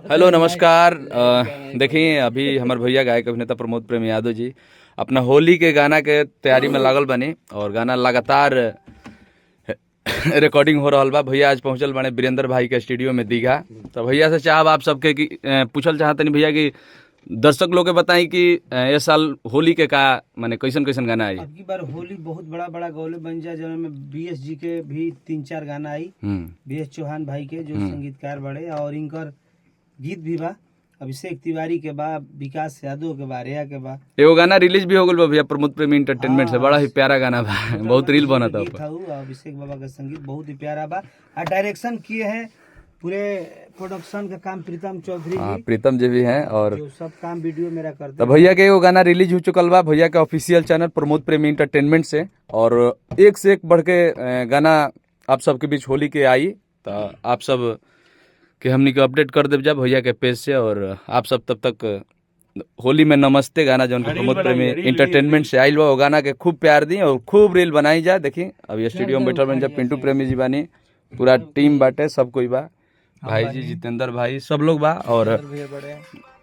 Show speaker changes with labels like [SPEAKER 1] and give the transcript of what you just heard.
[SPEAKER 1] Hello नमस्कार। देखिए अभी हमारे भैया गायक अभिनेता प्रमोद प्रेम यादव जी अपना होली के गाना के तैयारी में लागल बनी और गाना लगातार रिकॉर्डिंग हो रहा बा। भैया आज पहुंचल बने वीरेंद्र भाई के स्टूडियो में दीघा। तो भैया से चाहब आप सबके कि पूछल चाहतनी भैया कि दर्शक लोग के बताई कि इस साल होली के का माने कैसन कैसन गाना आई।
[SPEAKER 2] अब की बार होली बहुत बड़ा बड़ा गौले बन जाए जौन में बीएस जी के भी 3-4 गाना आई। बीएस चौहान भाई के जो संगीतकार बड़े और इनकर गीत भी बा। अभिषेक तिवारी के बा, विकास यादव के बा, रेया के बा।
[SPEAKER 1] एगो गाना रिलीज भी हो गल बा भैया प्रमोद प्रेमी इंटरटेनमेंट से। बड़ा ही प्यारा गाना बा, बहुत रील बना था।
[SPEAKER 2] अभिषेक बाबा का संगीत बहुत ही प्यारा बा और डायरेक्शन किए हैं पूरे प्रोडक्शन का काम प्रीतम चौधरी जी।
[SPEAKER 1] प्रीतम जी भी हैं और
[SPEAKER 2] जो सब काम वीडियो मेरा करते
[SPEAKER 1] तो भैया के एगो गाना रिलीज हो चुकल बा भैया के ऑफिशियल चैनल प्रमोद प्रेमी इंटरटेनमेंट से। और एक से एक बढ़ के गाना आप सबके बीच होली के आई। तो आप सब के हमनी के अपडेट कर देव जा भैया के पेज से। और आप सब तब तक होली में नमस्ते गाना जो प्रमोद प्रेमी इंटरटेनमेंट से आइल बा वो गाना के खूब प्यार दी और खूब रील बनाई जा। देखी अभी स्टूडियो में बैठल बन जा पिंटू प्रेमी जी बानी, पूरा टीम बाटे, सब कोई बा, भाई जी जितेंद्र भाई सब लोग बा और